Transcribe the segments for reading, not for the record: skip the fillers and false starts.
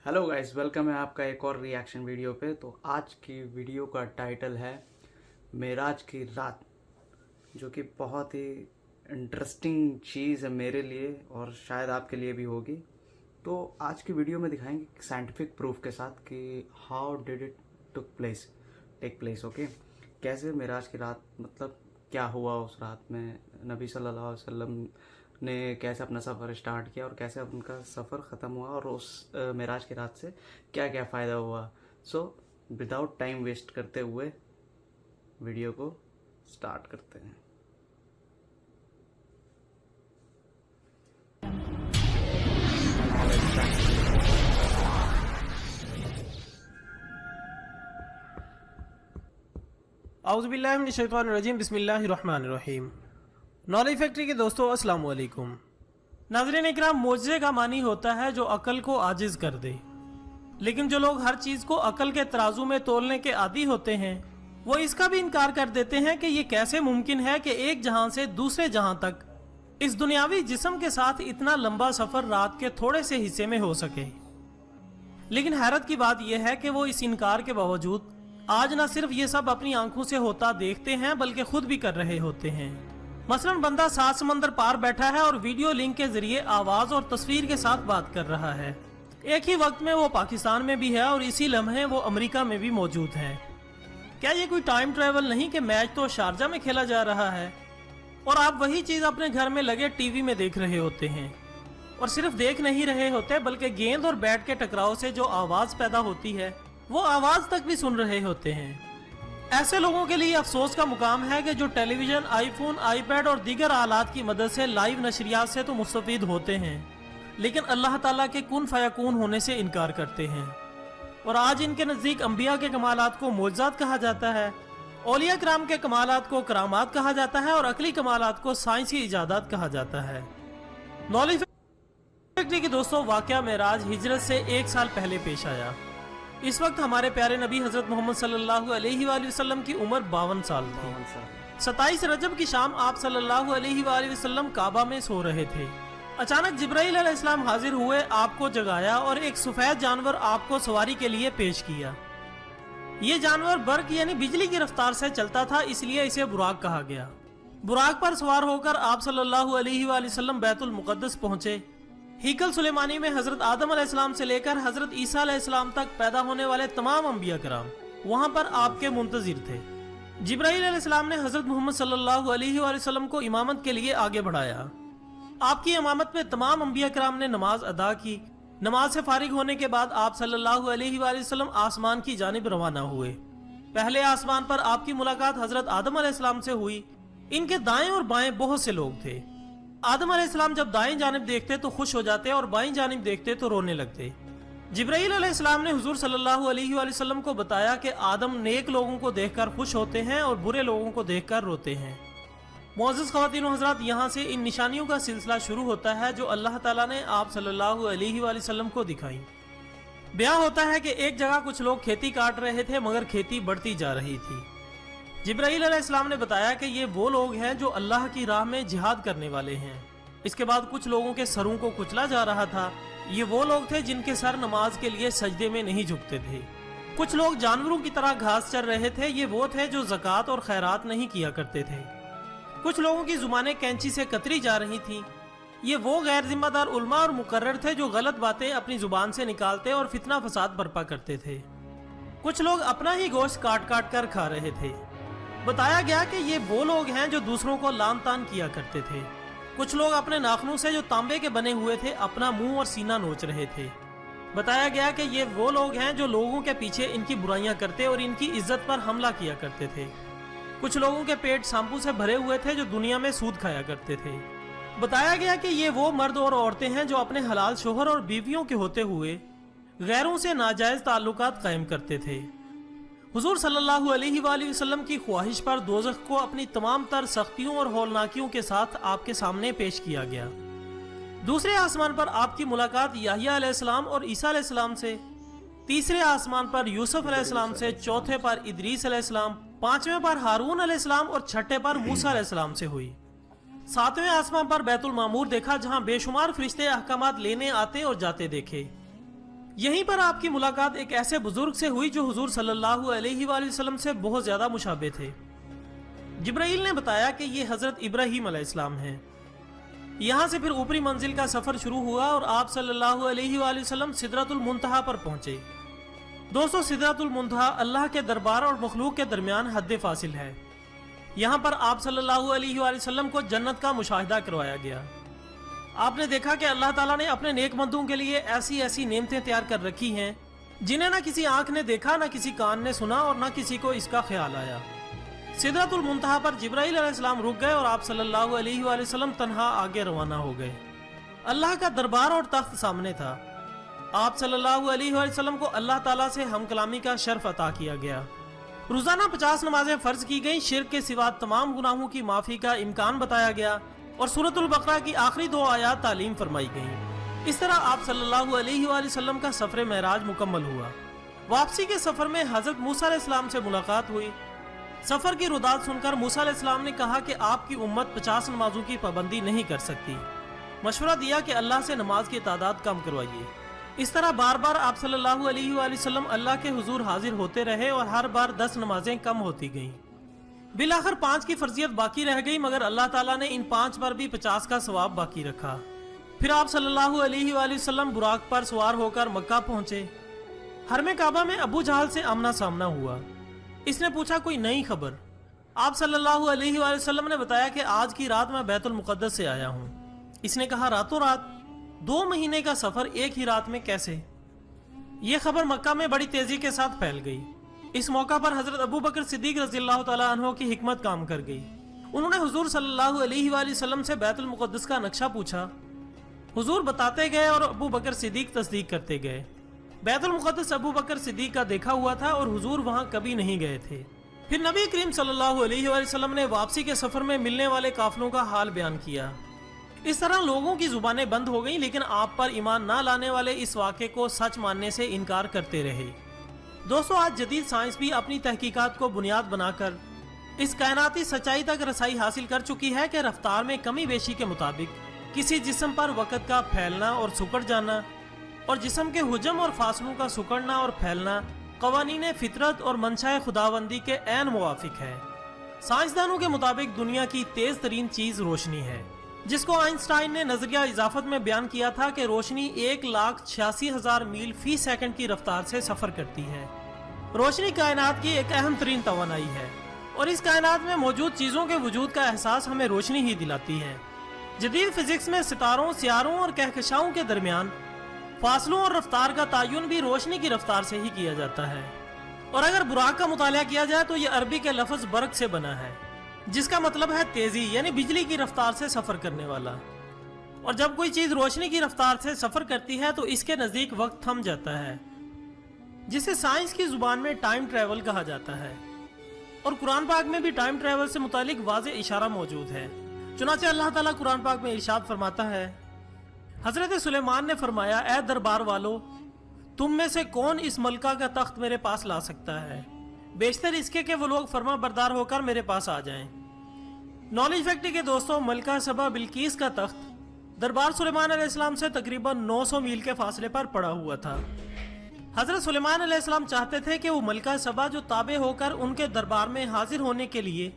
Hello guys, welcome है आपका एक और रिएक्शन वीडियो पे। तो आज की वीडियो का टाइटल है मेराज की रात, जो कि बहुत ही इंटरेस्टिंग चीज़ है मेरे लिए और शायद आपके लिए भी होगी। तो आज की वीडियो में दिखाएंगे साइंटिफिक प्रूफ के साथ कि how did it take place. Okay, कैसे मेराज की रात, मतलब क्या हुआ उस रात में, नबी सल्लल्लाहु अलैहि वसल्लम ने कैसे अपना सफ़र स्टार्ट किया और कैसे उनका सफ़र ख़त्म हुआ और उस मेराज की रात से क्या क्या फ़ायदा हुआ। सो विदाउट टाइम वेस्ट करते हुए वीडियो को स्टार्ट करते हैं। औज़ुबिल्लाहिमिनश्शैतानिर्रजीम बिस्मिल्लाहिर्रहमानिर्रहीम। नॉलेज फैक्ट्री के दोस्तों अस्सलाम वालेकुम। नाज़रीन इकराम, मोज़े का मानी होता है जो अकल को आजिज़ कर दे, लेकिन जो लोग हर चीज़ को अकल के तराजू में तोलने के आदी होते हैं वो इसका भी इनकार कर देते हैं कि ये कैसे मुमकिन है कि एक जहां से दूसरे जहां तक इस दुनियावी जिस्म के साथ इतना लंबा सफ़र रात के थोड़े से हिस्से में हो सके। लेकिन हैरत की बात यह है कि वो इस इनकार के बावजूद आज न सिर्फ ये सब अपनी आंखों से होता देखते हैं बल्कि खुद भी कर रहे होते हैं। मसलन बंदा 7 समंदर पार बैठा है और वीडियो लिंक के जरिए आवाज और तस्वीर के साथ बात कर रहा है। एक ही वक्त में वो पाकिस्तान में भी है और इसी लम्हे वो अमेरिका में भी मौजूद है। क्या ये कोई टाइम ट्रेवल नहीं कि मैच तो शारजा में खेला जा रहा है और आप वही चीज अपने घर में लगे टीवी में देख रहे होते हैं, और सिर्फ देख नहीं रहे होते बल्कि गेंद और बैट के टकराव से जो आवाज पैदा होती है वो आवाज तक भी सुन रहे होते हैं। ऐसे लोगों के लिए अफसोस का मुकाम है कि जो टेलीविजन, आईफोन, आईपैड और दीगर आलात की मदद से लाइव नशरियात से तो मुस्तफीद होते हैं, लेकिन अल्लाह ताला के कुन फयकून होने से इनकार करते हैं। और आज इनके नज़दीक अंबिया के कमालात को मोजज़ात कहा जाता है, औलिया कराम के कमालात को करामात कहा जाता है और अकली कमालात को साइंसी इजादात कहा जाता है। नॉलेज फैक्ट्री के दोस्तों, वाक़या मेराज हिजरत से 1 साल पहले पेश आया। इस वक्त हमारे प्यारे नबी हजरत मोहम्मद सल्लल्लाहु अलैहि वसल्लम की उम्र 52 साल थी। 27 रजब की शाम आप सल्लल्लाहु अलैहि वसल्लम काबा में सो रहे थे। अचानक जिब्राइल अलैहिस्सलाम हाजिर हुए, आपको जगाया और एक सफेद जानवर आपको सवारी के लिए पेश किया। ये जानवर बर्क यानी बिजली की रफ्तार से चलता था, इसलिए इसे बुराक कहा गया। बुराक पर सवार होकर आप सल्लल्लाहु अलैहि वसल्लम बैतुल मुक़द्दस पहुंचे। हीकल सुलेमानी में हजरत आदम अलैहिस्सलाम से लेकर हजरत ईसा अलैहिस्सलाम तक पैदा होने वाले तमाम अंबिया कराम वहां पर आपके मुंतजिर थे। जिब्राइल अलैहिस्सलाम ने हजरत मोहम्मद सल्लल्लाहु अलैहि वसल्लम को इमामत के लिए आगे बढ़ाया। आपकी इमामत में तमाम अंबिया कराम ने नमाज अदा की। नमाज से फारिग होने के बाद आप सल्लल्लाहु अलैहि वसल्लम आसमान की जानिब रवाना हुए। पहले आसमान पर आपकी मुलाकात हजरत आदम अलैहिस्सलाम से हुई। इनके दाएं और बाएं बहुत से लोग थे। आदम अलैहिस्सलाम जब दाएं जानिब देखते तो खुश हो जाते और बाएं जानिब देखते तो रोने लगते। जिब्राइल अलैहिस्सलाम ने हुजूर सल्लल्लाहु अलैहि वसल्लम को बताया कि आदम नेक लोगों को देखकर खुश होते हैं और बुरे लोगों को देखकर रोते हैं। मुअज़्ज़ज़ ख़वातीन व हज़रात, यहाँ से इन निशानियों का सिलसिला शुरू होता है जो अल्लाह ताला ने आप सल्लल्लाहु अलैहि वसल्लम को दिखाई। बयां होता है कि एक जगह कुछ लोग खेती काट रहे थे मगर खेती बढ़ती जा रही थी। जिब्राइल अलैहिस्सलाम ने बताया कि ये वो लोग हैं जो अल्लाह की राह में जिहाद करने वाले हैं। इसके बाद कुछ लोगों के सरों को कुचला जा रहा था। ये वो लोग थे जिनके सर नमाज के लिए सजदे में नहीं झुकते थे। कुछ लोग जानवरों की तरह घास चर रहे थे। ये वो थे जो ज़कात और खैरात नहीं किया करते थे। कुछ लोगों की जुबानें कैंची से कतरी जा रही थी। ये वो गैर जिम्मेदार उलमा और मुकर्रर थे जो गलत बातें अपनी जुबान से निकालते और फितना फसाद बर्पा करते थे। कुछ लोग अपना ही गोश्त काट काट कर खा रहे थे। बताया गया कि ये वो लोग हैं जो दूसरों को लान तान किया करते थे। कुछ लोग अपने नाखूनों से जो तांबे के बने हुए थे अपना मुंह और सीना नोच रहे थे। बताया गया कि ये वो लोग हैं जो लोगों के पीछे इनकी बुराइयां करते और इनकी इज्जत पर हमला किया करते थे। कुछ लोगों के पेट शैम्पू से भरे हुए थे जो दुनिया में सूद खाया करते थे। बताया गया कि ये वो मर्द और औरतें हैं जो अपने हलाल शोहर और बीवियों के होते हुए गैरों से नाजायज ताल्लुकात कायम करते थे। हुजूर सल्लल्लाहु अलैहि वसल्लम की ख्वाहिश पर दोज़ख को अपनी तमाम तर सख्तियों और हौलनाकियों के साथ आपके सामने पेश किया गया। दूसरे आसमान पर आपकी मुलाकात याहिया अलैहिस्सलाम और ईसा अलैहिस्सलाम से, तीसरे आसमान पर यूसुफ अलैहिस्सलाम से, चौथे पर इदरीस अलैहिस्सलाम, पांचवें पर हारून अलैहिस्सलाम और छठे पर मूसा अलैहिस्सलाम से हुई। सातवें आसमान पर बैतुल मामूर देखा जहां बेशुमार फरिश्ते अहकामात लेने आते और जाते देखे। यहीं पर आपकी मुलाकात एक ऐसे बुजुर्ग से हुई जो हुजूर सल्लल्लाहु अलैहि वसल्लम से बहुत ज़्यादा मुशाबे थे। जिब्राइल ने बताया कि ये हज़रत इब्राहीम अलैहिस्सलाम हैं। यहाँ से फिर ऊपरी मंजिल का सफ़र शुरू हुआ और आप सल्लल्लाहु अलैहि वसल्लम सिदरतुल मुंतहा पर पहुँचे। दोस्तों, सिदरतुल मुंतहा अल्लाह के दरबार और मखलूक के दरमियान हद फासिल है। यहाँ पर आप सल्लल्लाहु अलैहि वसल्लम को जन्नत का मुशाहिदा करवाया गया। आपने देखा कि अल्लाह ताला ने अपने नेकबंदों के लिए ऐसी ऐसी नेमतें तैयार कर रखी हैं जिन्हें ना किसी आंख ने देखा, ना किसी कान ने सुना और ना किसी को इसका ख्याल आया। सिदरतुल मुंतहा पर जिब्राइल अलैहिस्सलाम रुक गए और आप सल्लल्लाहु अलैहि वसल्लम तन्हा आगे रवाना हो गए। अल्लाह का दरबार और तख्त सामने था। आप सल्लल्लाहु अलैहि वसल्लम को अल्लाह ताला से हम कलामी का शर्फ अता किया गया। रोजाना 50 नमाजें फर्ज की गई। शिर्क के सिवा तमाम गुनाहों की माफी का इम्कान बताया गया और सूरतुल बकरा की आखिरी 2 आयात तालीम फरमाई गई। इस तरह आप सल्लल्लाहु अलैहि वसल्लम का सफर मेराज मुकम्मल हुआ। वापसी के सफर में हजरत मूसा अलैहिस्सलाम से मुलाकात हुई। सफर की रुदात सुनकर मूसा अलैहिस्सलाम ने कहा कि आपकी उम्मत 50 नमाजों की पाबंदी नहीं कर सकती। मशवरा दिया कि अल्लाह से नमाज की तादाद कम करवाइए। इस तरह बार बार आप सल्लल्लाहु अलैहि वसल्लम अल्लाह के हुजूर हाजिर होते रहे और हर बार 10 नमाजें कम होती गईं। बिलाखिर 5 की फर्जियत बाकी रह गई, मगर अल्लाह ताला ने इन 5 पर भी 50 का सवाब बाकी रखा। फिर आप सल्लल्लाहु अलैहि वसल्लम बुराक पर सवार होकर मक्का पहुंचे। हरमे काबा में अबू जहल से आमना सामना हुआ। इसने पूछा कोई नई खबर। आप सल्लल्लाहु अलैहि वसल्लम ने बताया कि आज की रात मैं बैतुल मुक़द्दस से आया हूँ। इसने कहा रातों रात 2 महीने का सफर एक ही रात में कैसे? ये खबर मक्का में बड़ी तेजी के साथ फैल गई। इस मौका पर हजरत अबू बकर सिद्दीक रज़ियल्लाहु ताला अन्हो की हिकमत काम कर गई। उन्होंने हुजूर सल्लल्लाहु अलैहि वसल्लम से बैतुल मुक़द्दस का नक्शा पूछा। हुजूर बताते गए और अबू बकर सिद्दीक तस्दीक करते गए। बैतुल मुक़द्दस अबू बकर सिद्दीक का देखा हुआ था और हुजूर वहां कभी नहीं गए थे। फिर नबी करीम सल्लल्लाहु अलैहि वसल्लम ने वापसी के सफर में मिलने वाले काफिलों का हाल बयान किया। इस तरह लोगों की जुबानें बंद हो गईं, लेकिन आप पर ईमान ना लाने वाले इस वाक़े को सच मानने से इनकार करते रहे। दोस्तों, आज जदीद साइंस भी अपनी तहकीकात को बुनियाद बनाकर इस कायनाती सच्चाई तक रसाई हासिल कर चुकी है कि रफ्तार में कमी बेशी के मुताबिक किसी जिस्म पर वक़्त का फैलना और सुकड़ जाना और जिस्म के हुजम और फासलों का सुकड़ना और फैलना कवानीन फितरत और मंशाए खुदाबंदी के ऐन मुवाफिक है। साइंसदानों के मुताबिक दुनिया की तेज़ तरीन चीज़ रोशनी है, जिसको आइंस्टाइन ने नजरिया इजाफत में बयान किया था कि रोशनी 1,86,000 मील फी सेकंड की रफ्तार से सफर करती है। रोशनी कायनात की एक अहम तरीन तवानाई है और इस कायनात में मौजूद चीजों के वजूद का एहसास हमें रोशनी ही दिलाती है। जदीद फिजिक्स में सितारों, सियारों और कहकशाओं के दरमियान फासलों और रफ्तार का तयन भी रोशनी की रफ्तार से ही किया जाता है। और अगर बुराक का मुताला किया जाए तो यह अरबी के लफ्ज बर्क से बना है, जिसका मतलब है तेजी, यानी बिजली की रफ्तार से सफर करने वाला। और जब कोई चीज रोशनी की रफ्तार से सफर करती है तो इसके नजदीक वक्त थम जाता है, जिसे साइंस की जुबान में टाइम ट्रेवल कहा जाता है। और कुरान पाक में भी टाइम ट्रेवल से मुतालिक वाज़े इशारा मौजूद है। चुनाचे अल्लाह ताला कुरान पाक में इरशाद फरमाता है, हजरत सुलेमान ने फरमाया, ए दरबार वालों, तुम में से कौन इस मलका का तख्त मेरे पास ला सकता है? बेशतर इसके कि वो लोग फरमा बरदार होकर मेरे पास आ जाएं। नॉलेज फैक्ट्री के दोस्तों, मलका सबा बिल्कीस का तख्त दरबार सुलेमान अलैहिस्सलाम से तकरीबन 900 मील के फासले पर पड़ा हुआ था। हजरत सुलेमान अलैहिस्सलाम चाहते थे कि वो मलका सबा जो ताबे होकर उनके दरबार में हाजिर होने के लिए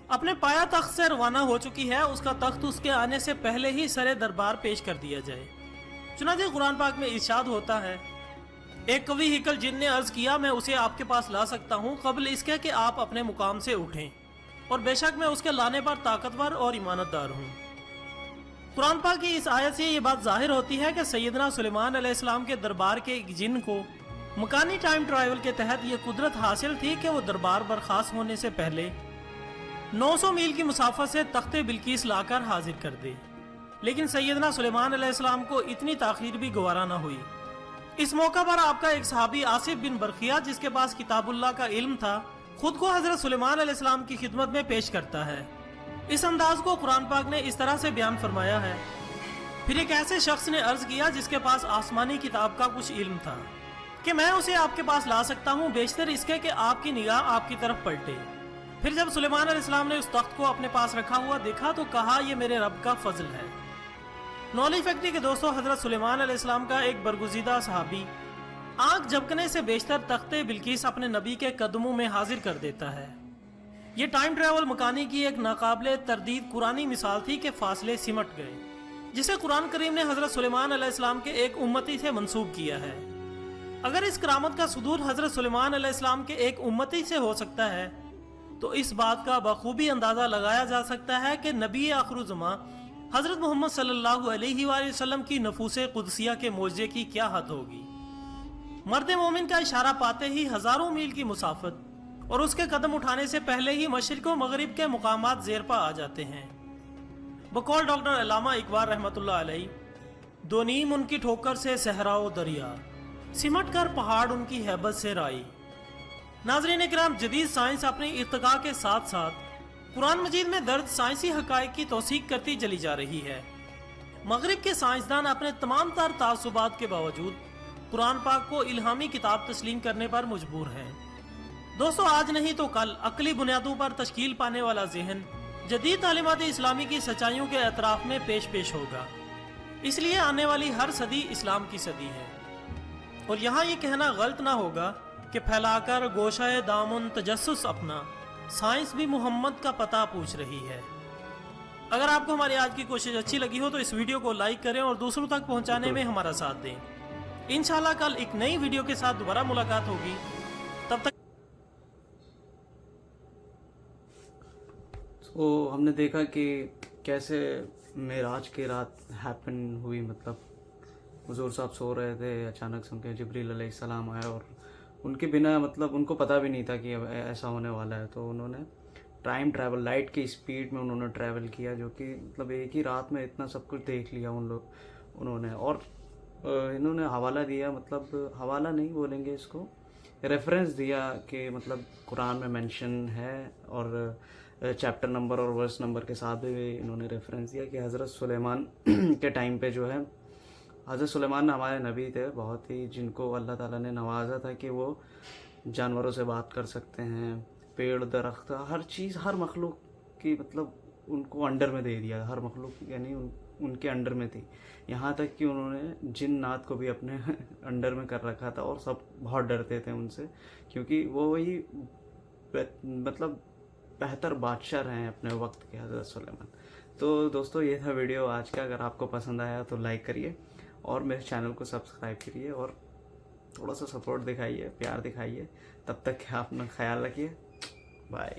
अपने पाया तख्त से रवाना हो चुकी है, उसका तख्त उसके आने से पहले ही सरे दरबार पेश कर दिया जाए। चुनांचे कुरान पाक में इरशाद होता है, एक कवि हिकल जिन ने अर्ज किया, मैं उसे आपके पास ला सकता हूँ कबल इसके कि आप अपने मुकाम से उठें, और बेशक मैं उसके लाने पर ताकतवर और ईमानतदार हूँ। कुरान पाक की इस आयत से ये बात जाहिर होती है कि सैयदना सुलेमान अलैहिस्सलाम के दरबार के एक जिन को मकानी टाइम ट्रैवल के तहत ये कुदरत हासिल थी कि वो दरबार बर्खास्त होने से पहले 900 मील की मुसाफत से तख्ते बिल्कीस लाकर हाजिर कर दे। लेकिन सैयदना सुलेमान अलैहिस्सलाम को इतनी ताखीर भी गवारा न हुई। इस मौका पर आपका एक सहाबी आसिफ बिन बरखिया, जिसके पास किताबुल्लाह का इल्म था, खुद को हजरत सुलेमान अलैहिस्सलाम की खिदमत में पेश करता है। इस अंदाज को कुरान पाक ने इस तरह से बयान फरमाया है, फिर एक ऐसे शख्स ने अर्ज किया जिसके पास आसमानी किताब का कुछ इल्म था कि मैं उसे आपके पास ला सकता हूँ, बेशतर इसके कि आपकी निगाह आपकी तरफ पलटे। फिर जब सुलेमान अलैहिस्सलाम ने उस तख्त को अपने पास रखा हुआ देखा तो कहा, यह मेरे रब का फजल है। नॉलेज फैक्ट्री के दोस्तों, हजरत सुलेमान अलैहिस्सलाम का एक बरगुज़ीदा सहाबी आंख झपकने से बेशतर तख्ते बिल्किस अपने नबी के कदमों में हाजिर कर देता है। ये टाइम ट्रैवल मकानी की एक नाकाबिले तरदीद कुरानी मिसाल थी कि फासले सिमट गए, जिसे कुरान करीम ने हजरत सुलेमान अलैहिस्सलाम के एक उम्मती से मंसूब किया है। अगर इस करामत का सुदूर हजरत सुलेमान अलैहिस्सलाम के एक उम्मती से हो सकता है तो इस बात का बखूबी अंदाजा लगाया जा सकता है कि नबी आखिरुज़्ज़मा हजरत मोहम्मद सल्लल्लाहु अलैहि वसल्लम की नफूस कुदसिया के मोजज़े की क्या हद होगी। मर्द मोमिन का इशारा पाते ही हजारों मील की मुसाफत और उसके कदम उठाने से पहले ही मशरिक व मगरिब के मुकामात ज़ेर पा आ जाते हैं। बकौल डॉक्टर अल्लामा इकबाल रहमतुल्लाह अलैह, दो नीम उनकी ठोकर से सहराओ दरिया, सिमट कर पहाड़ उनकी हैबत से राई। नाज़रीन इकराम, जदीद साइंस अपनी इर्तिका के साथ साथ कुरान मजीद में दर्ज साइंसी हक़ाइक़ की तौसीक़ करती चली जा रही है। मगरिब के साइंसदान अपने तमाम तर तासुबात के बावजूद कुरान पाक को इल्हामी किताब तस्लीम करने पर मजबूर हैं। दोस्तों, आज नहीं तो कल अक्ली बुनियादों पर तश्कील पाने वाला जहन जदीद तालीमात इस्लामी की सच्चाइयों के एतराफ़ में पेश होगा। इसलिए आने वाली हर सदी इस्लाम की सदी है और यहाँ ये कहना गलत ना होगा कि फैलाकर गोशाए दामन तजस्सुस अपना साइंस भी मोहम्मद का पता पूछ रही है। अगर आपको हमारी आज की कोशिश अच्छी लगी हो तो इस वीडियो को लाइक करें और दूसरों तक पहुँचाने में हमारा साथ दें। इंशाल्लाह कल एक नई वीडियो के साथ दोबारा मुलाकात होगी। तब तक तो हमने देखा कि कैसे मेराज की रात हैपन हुई। मतलब हुजूर साहब सो रहे थे, अचानक से उनके जिब्रील अलैहिस्सलाम आए और उनके बिना मतलब उनको पता भी नहीं था कि अब ऐसा होने वाला है। तो उन्होंने टाइम ट्रैवल, लाइट की स्पीड में उन्होंने ट्रैवल किया, जो कि मतलब एक ही रात में इतना सब कुछ देख लिया उन्होंने। और इन्होंने हवाला दिया, मतलब हवाला नहीं बोलेंगे इसको, रेफरेंस दिया कि मतलब कुरान में मेंशन है और चैप्टर नंबर और वर्स नंबर के साथ भी इन्होंने रेफरेंस दिया कि हज़रत सुलेमान के टाइम पे जो है, हज़रत सुलेमान हमारे नबी थे बहुत ही, जिनको अल्लाह ताला ने नवाजा था कि वो जानवरों से बात कर सकते हैं, पेड़ दरख्त हर चीज़, हर मखलूक की मतलब उनको अंडर में दे दिया। हर मखलूक यानी उनके अंडर में थी, यहाँ तक कि उन्होंने जिन्नात को भी अपने अंडर में कर रखा था और सब बहुत डरते थे उनसे, क्योंकि वो वही मतलब बेहतर बादशाह रहे हैं अपने वक्त के हज़रत सुलेमान। तो दोस्तों, ये था वीडियो आज का। अगर आपको पसंद आया तो लाइक करिए और मेरे चैनल को सब्सक्राइब करिए और थोड़ा सा सपोर्ट दिखाइए, प्यार दिखाइए। तब तक अपना ख्याल रखिए। बाय।